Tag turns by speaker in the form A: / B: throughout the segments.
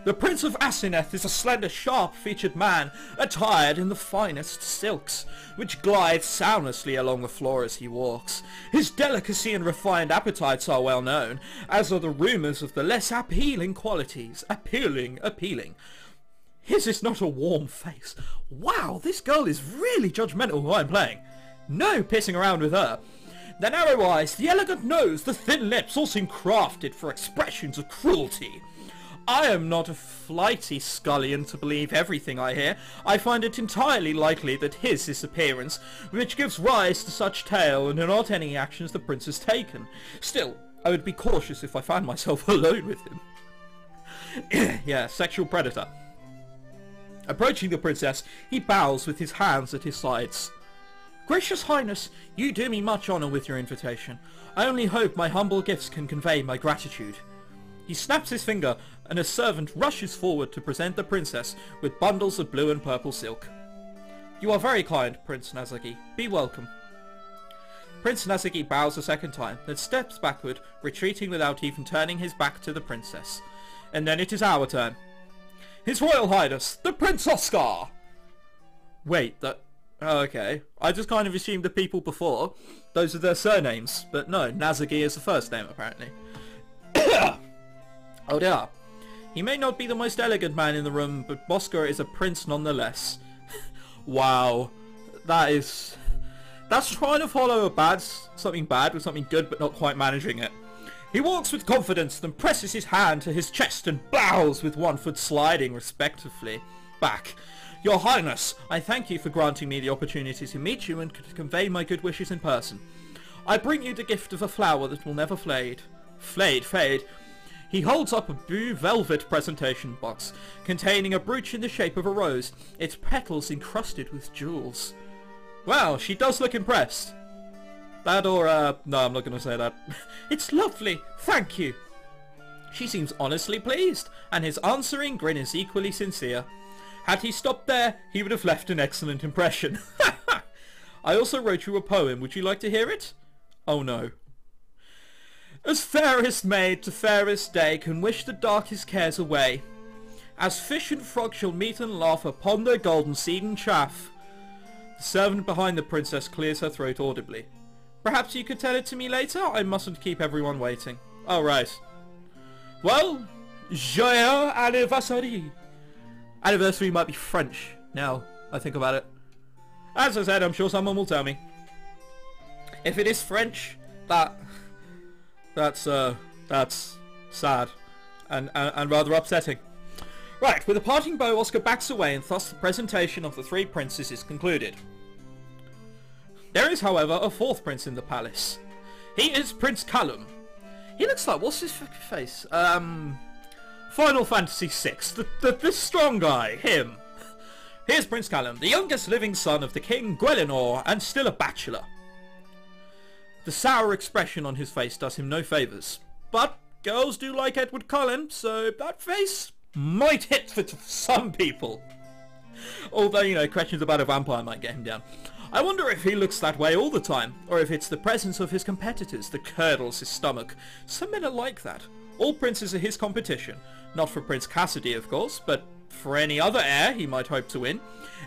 A: The Prince of Asenath is a slender, sharp-featured man, attired in the finest silks, which glide soundlessly along the floor as he walks. His delicacy and refined appetites are well known, as are the rumours of the less appealing qualities. Appealing. His is not a warm face. Wow, this girl is really judgmental who I'm playing. No pissing around with her. The narrow eyes, the elegant nose, the thin lips all seem crafted for expressions of cruelty. I am not a flighty scullion to believe everything I hear. I find it entirely likely that his is appearance, which gives rise to such tale, and not any actions the prince has taken. Still, I would be cautious if I found myself alone with him. Yeah, sexual predator. Approaching the princess, he bows with his hands at his sides. Gracious Highness, you do me much honour with your invitation. I only hope my humble gifts can convey my gratitude. He snaps his finger, and a servant rushes forward to present the princess with bundles of blue and purple silk. You are very kind, Prince Nazagi. Be welcome. Prince Nazagi bows a second time, then steps backward, retreating without even turning his back to the princess. And then it is our turn. His Royal Highness, the Prince Oscar! Wait, that... Oh, okay. I just kind of assumed the people before, those are their surnames, but no, Nazagi is the first name, apparently. Oh dear. He may not be the most elegant man in the room, but Oscar is a prince nonetheless. Wow. That's trying to follow something bad with something good, but not quite managing it. He walks with confidence, then presses his hand to his chest and bows with one foot sliding respectively back. Your Highness, I thank you for granting me the opportunity to meet you and convey my good wishes in person. I bring you the gift of a flower that will never fade. Fade. He holds up a blue velvet presentation box, containing a brooch in the shape of a rose, its petals encrusted with jewels. Wow, she does look impressed. That or, no, I'm not going to say that. It's lovely, thank you. She seems honestly pleased, and his answering grin is equally sincere. Had he stopped there, he would have left an excellent impression. I also wrote you a poem, would you like to hear it? Oh no. As fairest maid to fairest day can wish the darkest cares away, as fish and frog shall meet and laugh upon their golden seed and chaff. The servant behind the princess clears her throat audibly. Perhaps you could tell it to me later? I mustn't keep everyone waiting. Oh, right. Well, joyeux anniversaire. Anniversary might be French, now I think about it. As I said, I'm sure someone will tell me. If it is French, that's sad and rather upsetting. Right, with a parting bow, Oscar backs away, and thus the presentation of the three princes is concluded. There is, however, a fourth prince in the palace. He is Prince Callum. He looks like, what's his face? Final Fantasy VI, the strong guy, him. Here's Prince Callum, the youngest living son of the King Gwellinor, and still a bachelor. The sour expression on his face does him no favours, but girls do like Edward Cullen, so that face might hit for some people. Although, you know, questions about a vampire might get him down. I wonder if he looks that way all the time, or if it's the presence of his competitors that curdles his stomach. Some men are like that. All princes are his competition. Not for Prince Cassidy, of course, but for any other heir he might hope to win.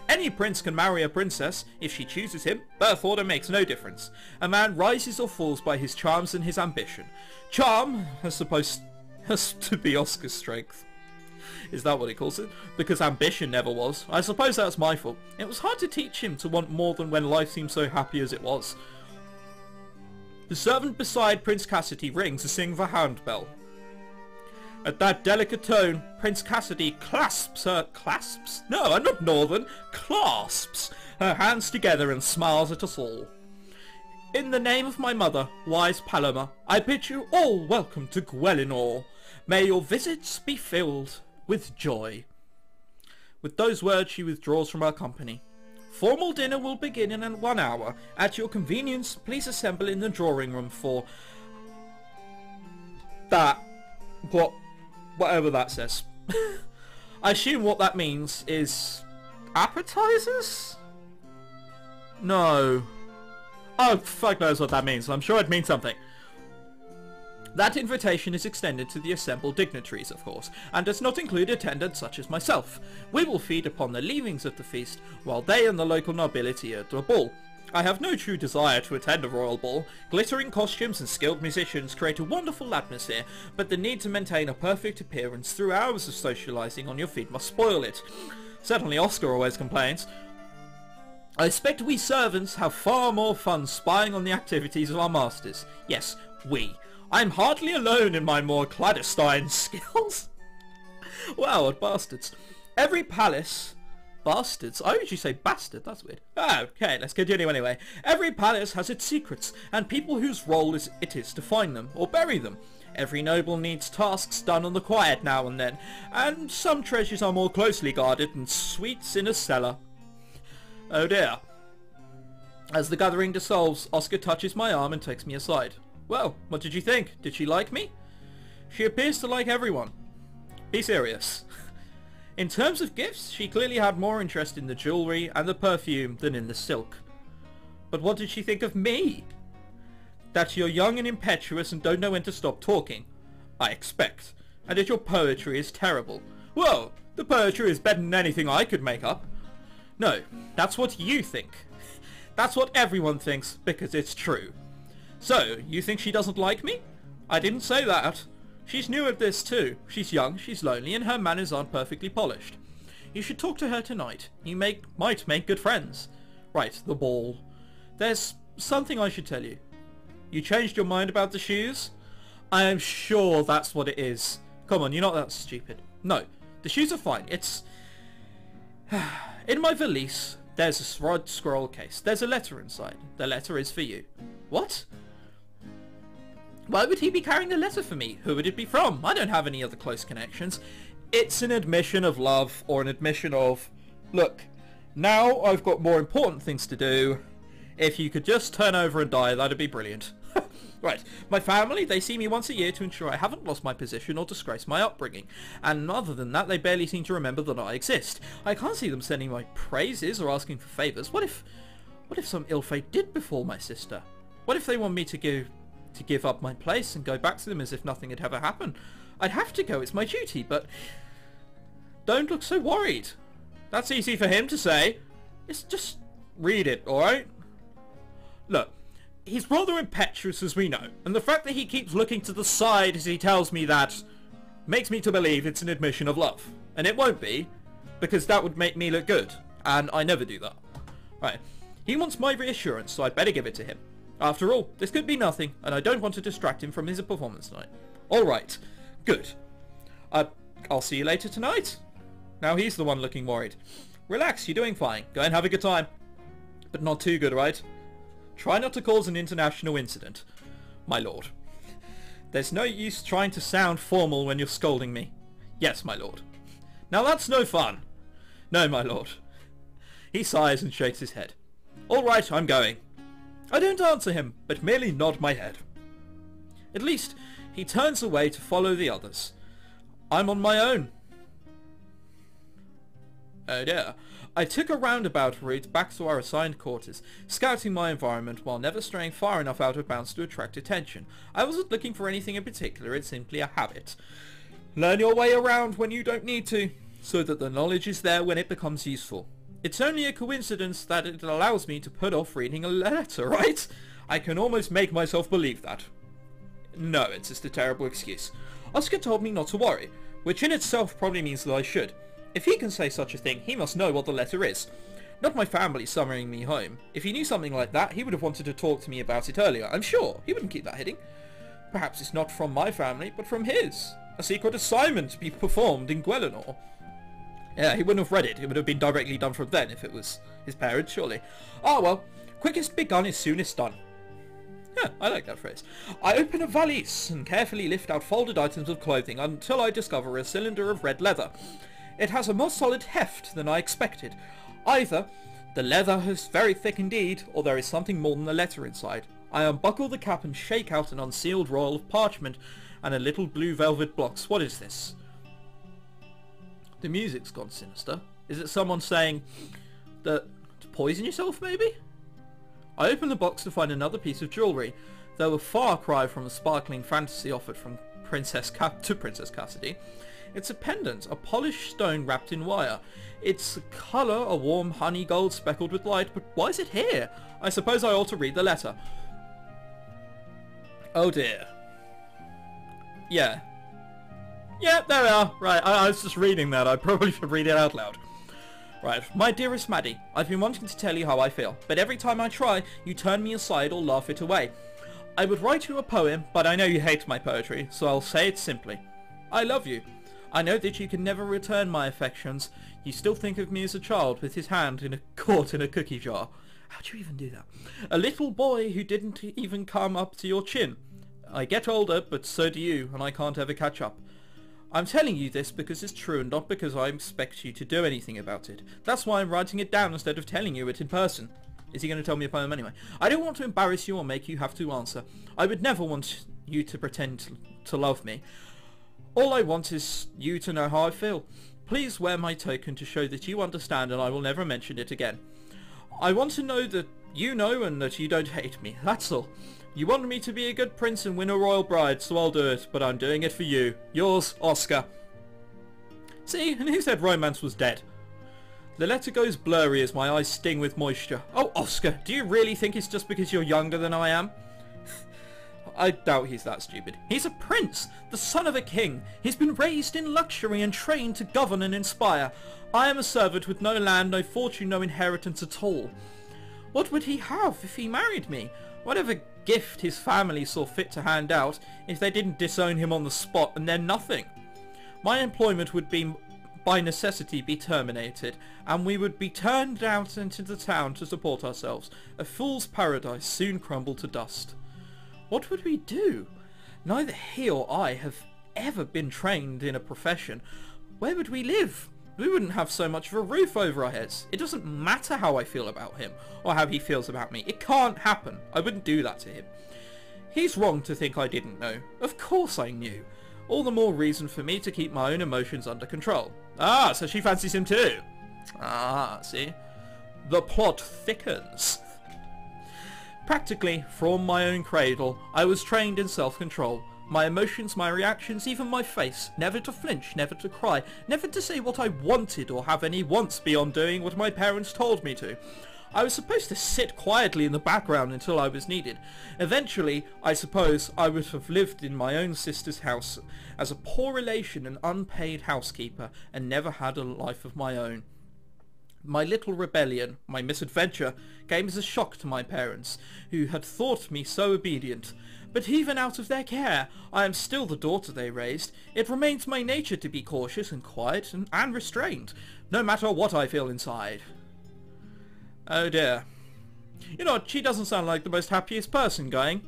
A: Any prince can marry a princess if she chooses him. Birth order makes no difference. A man rises or falls by his charms and his ambition. Charm has supposed to be Oscar's strength. Is that what he calls it? Because ambition never was. I suppose that's my fault. It was hard to teach him to want more than when life seemed so happy as it was. The servant beside Prince Cassidy rings a silver handbell. At that delicate tone, Prince Cassidy clasps her hands together and smiles at us all. In the name of my mother, wise Paloma, I bid you all welcome to Gwellinor. May your visits be filled with joy. With those words she withdraws from our company. Formal dinner will begin in 1 hour. At your convenience, please assemble in the drawing room for... whatever that says. I assume what that means is... appetizers? No. Oh, fuck knows what that means. I'm sure it means something. That invitation is extended to the assembled dignitaries, of course, and does not include attendants such as myself. We will feed upon the leavings of the feast, while they and the local nobility are at the ball. I have no true desire to attend a royal ball. Glittering costumes and skilled musicians create a wonderful atmosphere, but the need to maintain a perfect appearance through hours of socialising on your feet must spoil it. Certainly Oscar always complains. I expect we servants have far more fun spying on the activities of our masters. Yes, we. I am hardly alone in my more clandestine skills. Wow, what bastards. Every palace... Bastards? I usually say bastard, that's weird. Okay, let's continue anyway. Every palace has its secrets, and people whose role it is to find them, or bury them. Every noble needs tasks done on the quiet now and then, and some treasures are more closely guarded than sweets in a cellar. Oh dear. As the gathering dissolves, Oscar touches my arm and takes me aside. Well, what did you think? Did she like me? She appears to like everyone. Be serious. In terms of gifts, she clearly had more interest in the jewellery and the perfume than in the silk. But what did she think of me? That you're young and impetuous and don't know when to stop talking. I expect. And that your poetry is terrible. Well, the poetry is better than anything I could make up. No, that's what you think. That's what everyone thinks, because it's true. So, you think she doesn't like me? I didn't say that. She's new at this too. She's young, she's lonely, and her manners aren't perfectly polished. You should talk to her tonight. You might make good friends. Right, the ball. There's something I should tell you. You changed your mind about the shoes? I am sure that's what it is. Come on, you're not that stupid. No, the shoes are fine. It's... In my valise, there's a red scroll case. There's a letter inside. The letter is for you. What? Why would he be carrying a letter for me? Who would it be from? I don't have any other close connections. It's an admission of love, or an admission of, look, now I've got more important things to do. If you could just turn over and die, that'd be brilliant. Right, my family, they see me once a year to ensure I haven't lost my position or disgraced my upbringing. And other than that, they barely seem to remember that I exist. I can't see them sending my praises or asking for favours. What if some ill fate did befall my sister? What if they want me to give up my place and go back to them as if nothing had ever happened? I'd have to go, it's my duty, but don't look so worried. That's easy for him to say. It's just read it, alright? Look, he's rather impetuous, as we know, and the fact that he keeps looking to the side as he tells me that makes me to believe it's an admission of love. And it won't be, because that would make me look good, and I never do that. Right, he wants my reassurance, so I'd better give it to him. After all, this could be nothing, and I don't want to distract him from his performance tonight. Alright, good. I'll see you later tonight. Now he's the one looking worried. Relax, you're doing fine. Go and have a good time. But not too good, right? Try not to cause an international incident, my lord. There's no use trying to sound formal when you're scolding me. Yes, my lord. Now that's no fun. No, my lord. He sighs and shakes his head. All right, I'm going. I don't answer him, but merely nod my head. At least, he turns away to follow the others. I'm on my own. Oh dear. I took a roundabout route back to our assigned quarters, scouting my environment while never straying far enough out of bounds to attract attention. I wasn't looking for anything in particular, it's simply a habit. Learn your way around when you don't need to, so that the knowledge is there when it becomes useful. It's only a coincidence that it allows me to put off reading a letter, right? I can almost make myself believe that. No, it's just a terrible excuse. Oscar told me not to worry, which in itself probably means that I should. If he can say such a thing, he must know what the letter is. Not my family summoning me home. If he knew something like that, he would have wanted to talk to me about it earlier, I'm sure. He wouldn't keep that hidden. Perhaps it's not from my family, but from his. A secret assignment to be performed in Guelenor. Yeah, he wouldn't have read it. It would have been directly done from then if it was his parents, surely. Ah, well, quickest begun is soonest done. Yeah, I like that phrase. I open a valise and carefully lift out folded items of clothing until I discover a cylinder of red leather. It has a more solid heft than I expected. Either the leather is very thick indeed, or there is something more than a letter inside. I unbuckle the cap and shake out an unsealed roll of parchment and a little blue velvet box. What is this? The music's gone sinister. Is it someone saying that to poison yourself, maybe? I open the box to find another piece of jewellery. though a far cry from the sparkling fantasy offered from Princess Cassidy. It's a pendant, a polished stone wrapped in wire. Its colour a warm honey gold speckled with light, but why is it here? I suppose I ought to read the letter. Oh dear. Yeah. Yeah, there we are. Right, I was just reading that. I probably should read it out loud. Right. My dearest Maddie, I've been wanting to tell you how I feel, but every time I try, you turn me aside or laugh it away. I would write you a poem, but I know you hate my poetry, so I'll say it simply. I love you. I know that you can never return my affections. You still think of me as a child with his hand caught in a cookie jar. How'd you even do that? A little boy who didn't even come up to your chin. I get older, but so do you, and I can't ever catch up. I'm telling you this because it's true and not because I expect you to do anything about it. That's why I'm writing it down instead of telling you it in person. Is he going to tell me a poem anyway? I don't want to embarrass you or make you have to answer. I would never want you to pretend to love me. All I want is you to know how I feel. Please wear my token to show that you understand, and I will never mention it again. I want to know that you know and that you don't hate me. That's all. You want me to be a good prince and win a royal bride, so I'll do it, but I'm doing it for you. Yours, Oscar. See, and who said romance was dead? The letter goes blurry as my eyes sting with moisture. Oh, Oscar, do you really think it's just because you're younger than I am? I doubt he's that stupid. He's a prince, the son of a king. He's been raised in luxury and trained to govern and inspire. I am a servant with no land, no fortune, no inheritance at all. What would he have if he married me? Whatever gift his family saw fit to hand out, if they didn't disown him on the spot and then nothing. My employment would be by necessity be terminated, and we would be turned out into the town to support ourselves. A fool's paradise soon crumbled to dust. What would we do? Neither he or I have ever been trained in a profession. Where would we live? We wouldn't have so much of a roof over our heads. It doesn't matter how I feel about him, or how he feels about me. It can't happen. I wouldn't do that to him. He's wrong to think I didn't know. Of course I knew. All the more reason for me to keep my own emotions under control. Ah, so she fancies him too. Ah, see? The plot thickens. Practically, from my own cradle, I was trained in self-control. My emotions, my reactions, even my face. Never to flinch, never to cry, never to say what I wanted or have any wants beyond doing what my parents told me to. I was supposed to sit quietly in the background until I was needed. Eventually, I suppose, I would have lived in my own sister's house as a poor relation and unpaid housekeeper and never had a life of my own. My little rebellion, my misadventure, came as a shock to my parents, who had thought me so obedient. But even out of their care, I am still the daughter they raised. It remains my nature to be cautious and quiet and restrained, no matter what I feel inside. Oh dear. You know what, she doesn't sound like the most happiest person going.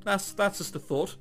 A: That's just a thought.